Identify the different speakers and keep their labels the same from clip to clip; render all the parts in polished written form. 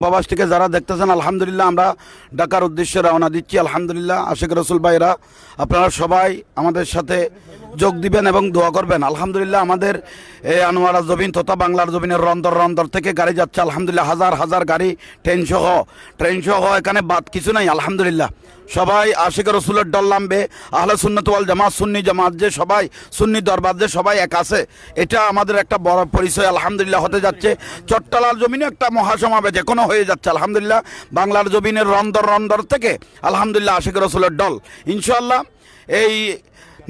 Speaker 1: প্রবাস থেকে যারা দেখতেছেন আলহামদুলিল্লাহ আমরা ঢাকার উদ্দেশ্যে রওনা দিচ্ছি। আলহামদুলিল্লাহ আশিক রসুল ভাইরা আপনারা সবাই আমাদের সাথে যোগ দিবেন এবং দোয়া করবেন। আলহামদুলিল্লাহ আমাদের এই আনোয়ারা জবিন তথা বাংলার জবিনের রন্দর থেকে গাড়ি যাচ্ছে। আলহামদুলিল্লাহ হাজার হাজার গাড়ি ট্রেন সহ এখানে বাদ কিছু নাই। আলহামদুলিল্লাহ সবাই আশিক রসুলের দল নামবে। আহলে সুন্নাত ওয়াল জামাত সুন্নি জামাত যে সবাই সুন্নি দরবার যে সবাই এক আছে, এটা আমাদের একটা বড় পরিচয়। আলহামদুলিল্লাহ হতে যাচ্ছে চট্টলার জমিনে একটা মহাসমাবেশ যে কোনো হয়ে যাচ্ছে। আলহামদুলিল্লাহ বাংলার জমিনের রন্দর থেকে আলহামদুলিল্লাহ আশিক রসুলের দল ইনশাআল্লাহ এই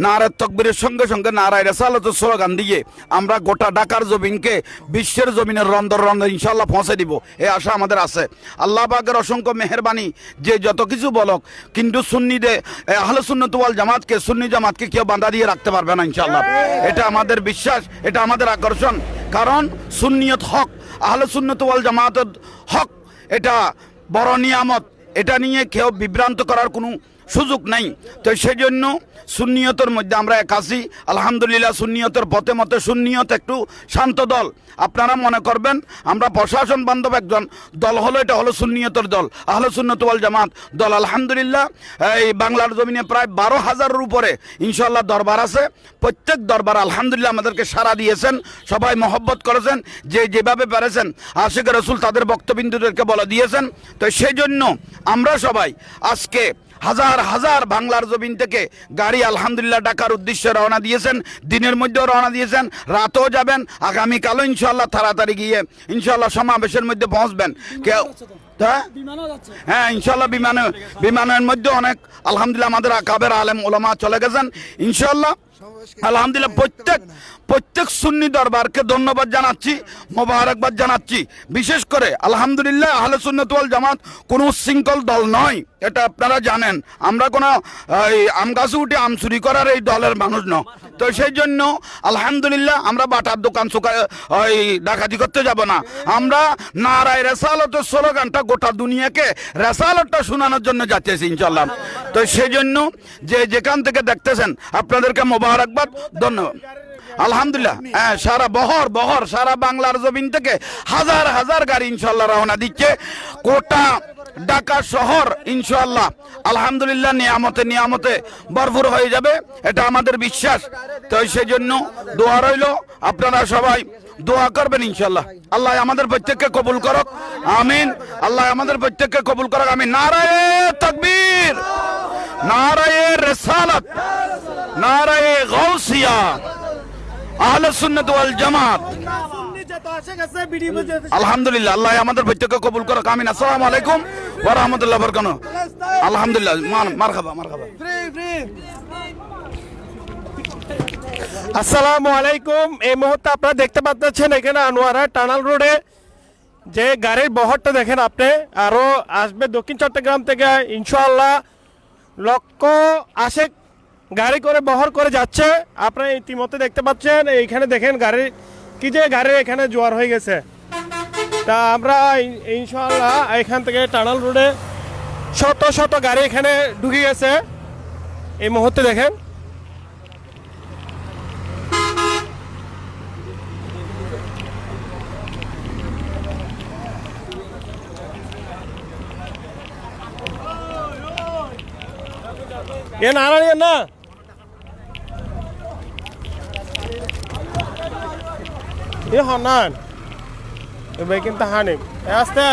Speaker 1: নারায় তকবীরের সঙ্গে সঙ্গে নারায় রেসালতের স্লোগান দিয়ে আমরা গোটা ঢাকার জমিনকে বিশ্বের জমিনের রন্দর ইনশাআল্লাহ পৌঁছে দিব, এই আশা আমাদের আছে। আল্লাহ পাকের অসংখ্য মেহেরবানি যে যত কিছু বলক, কিন্তু সুন্নিদের আহলে সুন্নাত ওয়াল জামাতকে সুন্নি জামাতকে কেউ বাঁধা দিয়ে রাখতে পারবে না ইনশাআল্লাহ। এটা আমাদের বিশ্বাস, এটা আমাদের আকর্ষণ। কারণ সুন্নিয়ত হক, আহলে সুন্নাত ওয়াল জামাতের হক, এটা বড় নিয়ামত। এটা নিয়ে কেউ বিভ্রান্ত করার কোনো সুযোগ নাই। তো সেই জন্য সুন্নিয়তের মধ্যে আমরা এক আছি। আলহামদুলিল্লাহ সুন্নিয়তের পথে মতে সুন্নিয়ত একটু শান্ত দল। আপনারা মনে করবেন আমরা প্রশাসন বান্ধব একজন দল হলো, এটা হলো সুন্নিয়তের দল, আহলে সুন্নাত ওয়াল জামাত দল। আলহামদুলিল্লাহ এই বাংলার জমিনে প্রায় 12,000-এর উপরে ইনশাআল্লাহ দরবার আছে। প্রত্যেক দরবার আলহামদুলিল্লাহ আমাদেরকে সাড়া দিয়েছেন, সবাই মহব্বত করেছেন, যে যেভাবে পেরেছেন আশিক রসুল তাদের বক্তবিন্দুদেরকে বলে দিয়েছেন। তো সেই জন্য আমরা সবাই আজকে হাজার হাজার বাংলার জমিন থেকে গাড়ি আলহামদুলিল্লাহ ঢাকার উদ্দেশ্যে রওনা দিয়েছেন। দিনের মধ্যেও রওনা দিয়েছেন, রাতেও যাবেন, আগামীকালও ইনশাআল্লাহ তাড়াতাড়ি গিয়ে ইনশাআল্লাহ সমাবেশের মধ্যে পৌঁছবেন। কেউ হ্যাঁ ইনশাআল্লাহ বিমানের মধ্যে অনেক আলহামদুলিল্লাহ আমাদের আকাবের আলেম ওলামা চলে গেছেন ইনশাআল্লাহ। আলহামদুলিল্লাহ প্রত্যেক সুন্নি দরবারকে ধন্যবাদ জানাচ্ছি, মোবারকবাদ জানাচ্ছি। বিশেষ করে আলহামদুলিল্লাহ আহলে সুন্নাত ওয়াল জামাত কোনো শৃঙ্খল দল নয়, এটা আপনারা জানেন। আমরা কোনো আম গাছে উঠে আম চুরি করার এই দলের মানুষ নয়। তো সেই জন্য আলহামদুলিল্লাহ আমরা বাটার দোকান ডাকাতি করতে যাব না। আমরা নারায় রেসালতের স্লোগানটা গোটা দুনিয়াকে রেসালতটা শোনানোর জন্য যাচ্ছি ইনশাআল্লাহ। তো সেই জন্য যে যেখান থেকে দেখতেছেন আপনাদেরকে মোবারকবাদ, ধন্যবাদ। আলহামদুলিল্লাহ সারা বহর সারা বাংলার জমিন থেকে হাজার হাজার গাড়ি ইনশাআল্লাহ রওনা দিচ্ছে। কোটা ঢাকা শহর ইনশাআল্লাহ আলহামদুলিল্লাহ নিয়ামতে ভরপুর হয়ে যাবে, এটা আমাদের বিশ্বাস। তো সেই জন্য দোয়া রইল, আপনারা সবাই দোয়া করবেন ইনশাআল্লাহ। আল্লাহ আমাদের প্রত্যেককে কবুল করক, আমিন। আল্লাহ আমাদের প্রত্যেককে কবুল করক, আমিন। নারায়ে তাকবীর, নারায়ে রিসালাত, নারায়ে গাউসিয়া, আহলে সুন্নাত ওয়াল জামাত। আলহামদুলিল্লাহ আল্লাহ আমাদের প্রত্যেককে কবুল করক, আমিন। আসসালামু আলাইকুম ওয়া রাহমাতুল্লাহি ওয়া বারাকাতুহু। আলহামদুলিল্লাহ মারহাবা।
Speaker 2: আসসালামু আলাইকুম। এই মুহূর্তে আপনারা দেখতে পাচ্ছেন এখানে আনোয়ারা টানাল রোডে যে গাড়ির বহরটা দেখেন আপনি, আরো আসবে দক্ষিণ চট্টগ্রাম থেকে ইনশাআল্লাহ লক্ষ আশেক গাড়ি করে বহর করে যাচ্ছে। আপনারা ইতিমধ্যে দেখতে পাচ্ছেন এইখানে দেখেন গাড়ির এখানে জোয়ার হয়ে গেছে। তা আমরা ইনশাআল্লাহ এখান থেকে টানাল রোডে শত গাড়ি এখানে ঢুকে গেছে এই মুহূর্তে দেখেন। না এ হনান এবার কিন্তু হানিক আসতে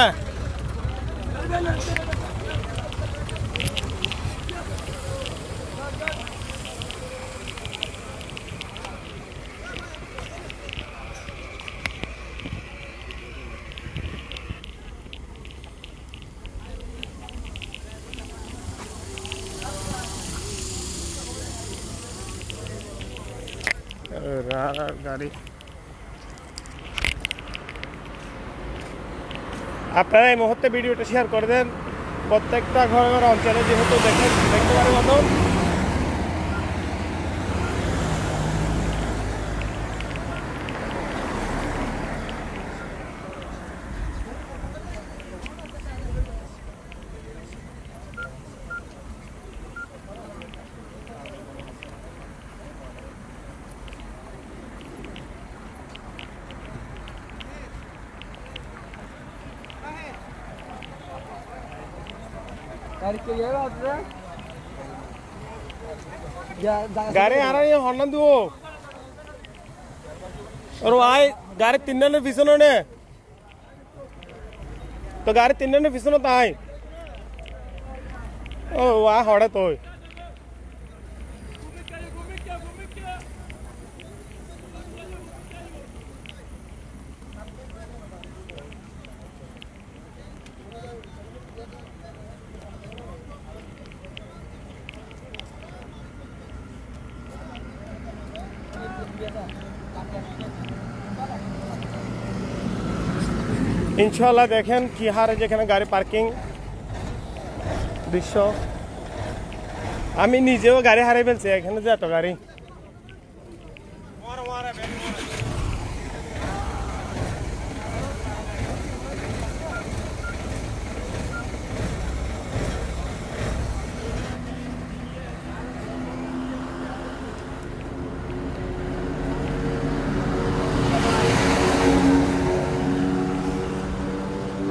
Speaker 2: গাড়ি। আপনারা এই মুহূর্তে ভিডিওটা শেয়ার করে দেন প্রত্যেকটা ঘর অঞ্চলে, যেহেতু দেখতে পারেন মতন। গাড়ি আর হর্ন দিও और आए गाड़ी तीन ने पिछनो ने तो गाड़ी तीन ने पिछनो तो आए ओ वहाँ हड़े तो ইনশাআল্লাহ দেখেন কি হারে যেখানে গাড়ি পার্কিং দৃশ্য আমি নিজেও গাড়ি হারিয়ে ফেলছি এখানে যে এত গাড়ি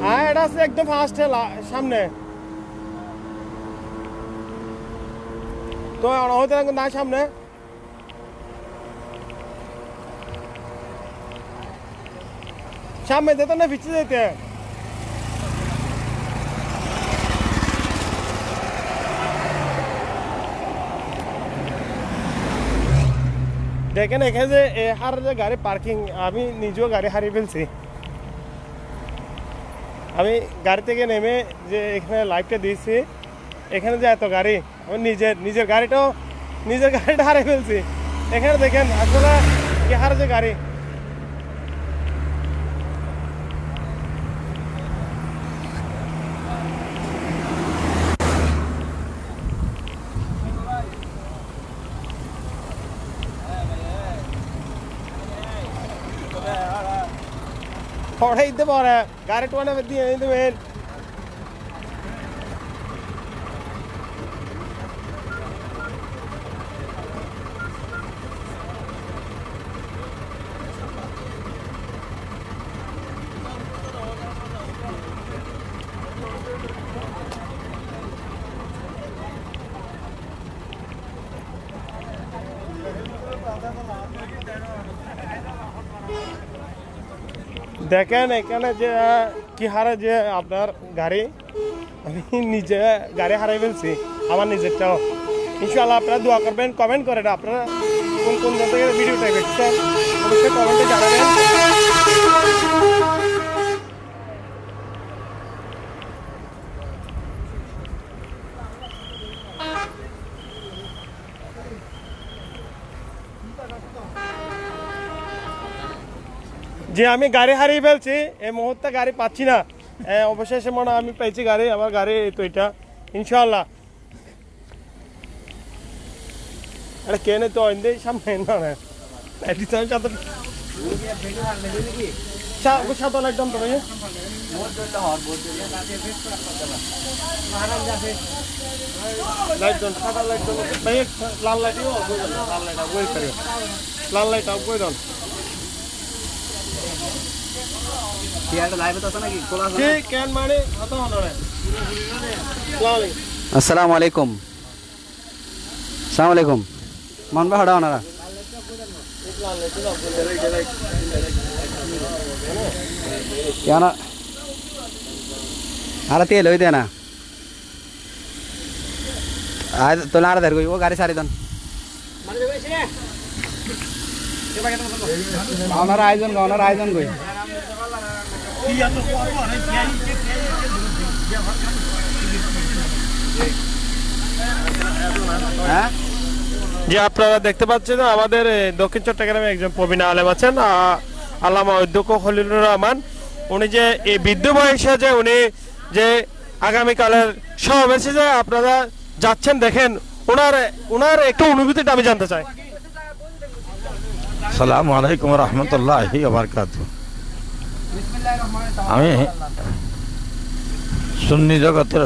Speaker 2: হ্যাঁ এটা আছে একদম ফার্স্ট সামনে তো হতে না সামনে সামনে যেতে না পিছিয়ে যেতে দেখেন এখানে যে হার যে গাড়ি পার্কিং আমি নিজেও গাড়ি হারিয়ে ফেলছি আমি গাড়ি থেকে নেমে যে এখানে লাইভটা দিয়েছি এখানে যে এত গাড়ি আমি নিজের গাড়িটা হারিয়ে ফেলছি এখানে দেখেন আসলে কি হার যে গাড়ি পড়াই দিতে পারে গাড়ি টোয়ানে দিয়ে দেবেন দেখেন এখানে যে কি হারে যে আপনার গাড়ি আমি নিজে গাড়ি হারাই ফেলছি আমার নিজেরটাও ইনশাআল্লাহ আপনারা দোয়া করবেন কমেন্ট করেন আপনারা কোন কোন জায়গা থেকে ভিডিওটা দেখছেন অবশ্যই কমেন্টে জানাবেন যে আমি গাড়ি হারিয়ে ফেলছি এই মুহূর্তে গাড়ি পাচ্ছি না অবশেষে মনে আমি পেয়েছি গাড়ি আমার গাড়ি তো এটা ইনশাআল্লাহ এটা কেনে তো সামনে না সাতল একদম তো ভাই লাল লাইট লাল লাইট বই দন
Speaker 3: আসসালামু আলাইকুম মান বা হড়া ওনারা কেন আর তেল হই দে না আজ তোলা আর ধর ও গাড়ি সারি দন ওনারা আয়োজন কই হ্যাঁ
Speaker 2: যে আপনারা দেখতে পাচ্ছেন আমাদের দক্ষিণ চট্টগ্রামে একজন প্রবীণ আলেম আছেন আল্লামা অধ্যক্ষ খলিলুর রহমান উনি যে এই বৃদ্ধ বয়সে যে উনি যে আগামীকালের সমাবেশে যে আপনারা যাচ্ছেন দেখেন ওনার একটু অনুভূতিটা আমি জানতে চাই
Speaker 4: আসসালামু আলাইকুম রহমতুল্লাহি ওয়া বারাকাতুহু আমি সুন্নি জগতের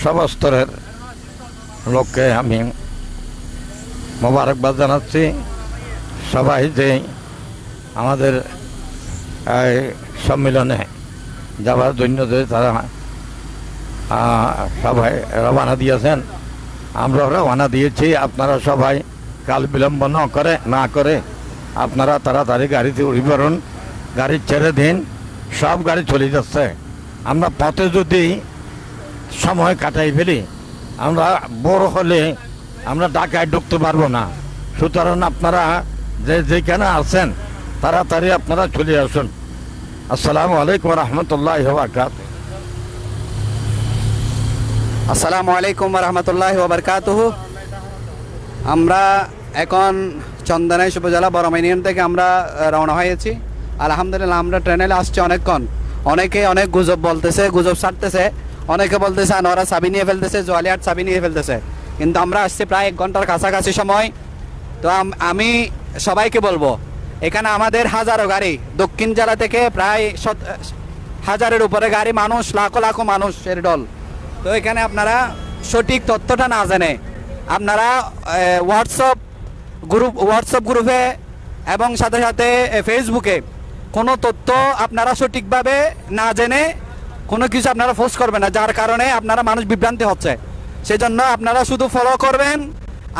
Speaker 4: সব স্তরের লোককে আমি মোবারকবাদ জানাচ্ছি সবাই যে আমাদের সম্মেলনে যাবার জন্য যে তারা সবাই রওনা দিয়েছেন, আমরা রওনা দিয়েছি। আপনারা সবাই কাল বিলম্ব না করে আপনারা তাড়াতাড়ি গাড়িতে উঠে পড়ুন, গাড়ি ছেড়ে দিন। সব গাড়ি চলে যাচ্ছে। আমরা পথে যদি সময় কাটাই ফেলি, আমরা বড় হলে আমরা ঢাকায় ঢুকতে পারবো না। সুতরাং আপনারা যেখানে আছেন তাড়াতাড়ি আপনারা চলে আসুন। আসসালামু আলাইকুম রহমতুল্লাহ বারকাত।
Speaker 3: আসসালামু আলাইকুম রহমতুল্লাহ বারকাতুহু। আমরা এখন চন্দনাইশ উপজেলা বড়মাইন ইউনিয়ন থেকে আমরা রওনা হয়েছি। আলহামদুলিল্লাহ আমরা ট্রেনে আসছি অনেকক্ষণ। অনেকে অনেক গুজব বলতেছে, গুজব ছাড়তেছে। অনেকে বলতেছে আনোয়ারা চাবি নিয়ে ফেলতেছে, জোয়ালিয়ার চাবি নিয়ে ফেলতেছে। কিন্তু আমরা আসছি প্রায় 1 ঘন্টার কাছাকাছি সময়। তো আমি সবাইকে বলবো, এখানে আমাদের হাজারো গাড়ি, দক্ষিণ জেলা থেকে প্রায় 1000-এর উপরে গাড়ি, মানুষ লাখো লাখো মানুষের দল। তো এখানে আপনারা সঠিক তথ্যটা না জেনে আপনারা হোয়াটসঅ্যাপ গ্রুপে এবং সাথে সাথে ফেসবুকে কোনো তথ্য আপনারা সঠিকভাবে না জেনে কোনো কিছু আপনারা পোস্ট করবেন না, যার কারণে আপনারা মানুষ বিভ্রান্তি হচ্ছে। সেজন্য আপনারা শুধু ফলো করবেন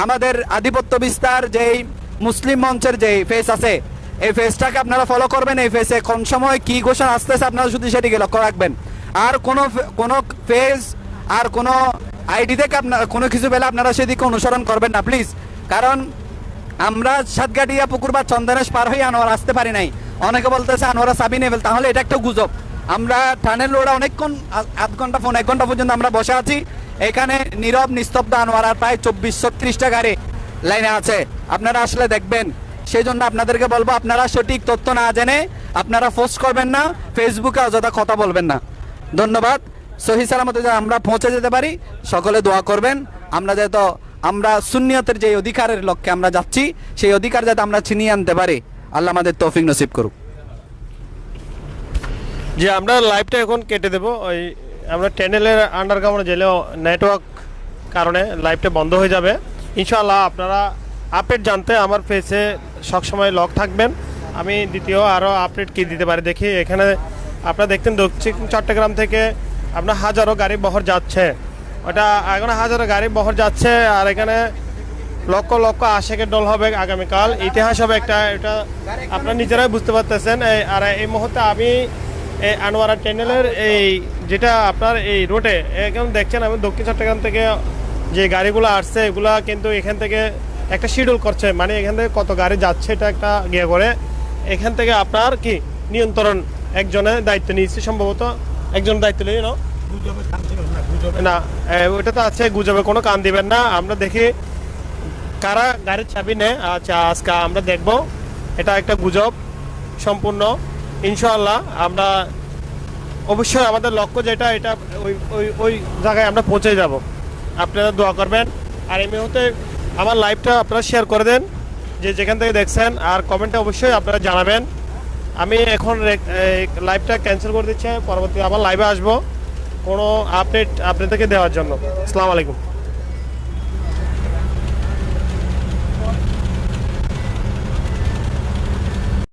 Speaker 3: আমাদের আধিপত্য বিস্তার যেই মুসলিম মঞ্চের যেই ফেস আছে, এই ফেসটাকে আপনারা ফলো করবেন। এই ফেসে কোন সময় কি ঘোষণা আসতেছে আপনারা শুধু সেটিকে লক্ষ্য রাখবেন। আর কোনো ফেস আর কোনো আইডি থেকে আপনারা কোনো কিছু পেলে আপনারা সেদিকে অনুসরণ করবেন না প্লিজ। কারণ আমরা সাতগাটিয়া পুকুর বা চন্দনেশ পার হয়ে আনোয়ার আসতে পারি নাই। অনেকে বলতেছে আনোয়ারা চাবি নিয়ে ফেল, তাহলে এটা একটা গুজব। আমরা টানেল রোডে অনেকক্ষণ, 1 ঘন্টা পর্যন্ত আমরা বসে আছি। এখানে নীরব নিস্তব্ধ আনোয়ারার প্রায় 24-36টা গাড়ি লাইনে আছে, আপনারা আসলে দেখবেন। সেই জন্য আপনাদেরকে বলবো, আপনারা সঠিক তথ্য না জেনে আপনারা পোস্ট করবেন না, ফেসবুকে অযথা কথা বলবেন না। ধন্যবাদ। সহি সালামতে যাতে আমরা পৌঁছে যেতে পারি, সকলে দোয়া করবেন। আমরা সুন্নিয়তের যে অধিকারের লক্ষ্যে আমরা যাচ্ছি, সেই অধিকার যাতে আমরা ছিনিয়ে আনতে পারি, আল্লাহ আমাদের তৌফিক নসিব করুক।
Speaker 2: যে আমরা লাইভটা এখন কেটে দেবো। ওই আমরা চ্যানেলের আন্ডারগ্রাউন্ডে গেলেও নেটওয়ার্ক কারণে লাইভটা বন্ধ হয়ে যাবে। ইনশাআল্লাহ আপনারা আপডেট জানতে আমার পেজে সবসময় লক থাকবেন। আমি দ্বিতীয় আরও আপডেট কী দিতে পারি দেখি। এখানে আপনারা দেখতেন দক্ষিণ চট্টগ্রাম থেকে আপনার হাজারো গাড়ি বহর যাচ্ছে, ওটা এখন হাজারো গাড়ি বহর যাচ্ছে। আর এখানে লক্ষ লক্ষ আশেকের দল হবে আগামীকাল, ইতিহাস হবে একটা। এটা আপনারা নিজেরাই বুঝতে পারতেছেন। আর এই মুহূর্তে আমি এই আনোয়ারা চ্যানেলের এই যেটা আপনার এই রোডে এখন দেখছেন, আমি দক্ষিণ চট্টগ্রাম থেকে যে গাড়িগুলো আসছে এগুলা কিন্তু এখান থেকে একটা শিডিউল করছে, মানে এখান থেকে কত গাড়ি যাচ্ছে এটা একটা গিয়ে করে এখান থেকে আপনার কি নিয়ন্ত্রণ একজনের দায়িত্ব নিয়েছে, সম্ভবত একজনের দায়িত্ব নিয়ে না, ওটা তো আছে। গুজবে কোনো কান দিবেন না। আমরা দেখি কারা গাড়ির চাবি নেয়। আচ্ছা, আজকে আমরা দেখব এটা একটা গুজব সম্পূর্ণ। ইনশাআল্লাহ আমরা অবশ্যই আমাদের লক্ষ্য যেটা, এটা ওই জায়গায় আমরা পৌঁছে যাব। আপনারা দোয়া করবেন। আর এই মুহূর্তে আমার লাইভটা আপনারা শেয়ার করে দেন যে যেখান থেকে দেখছেন, আর কমেন্টে অবশ্যই আপনারা জানাবেন। আমি এখন লাইভটা ক্যান্সেল করে দিচ্ছি, পরবর্তী আবার লাইভে আসবো কোনো আপডেট আপনাদেরকে দেওয়ার জন্য। আসসালামু আলাইকুম।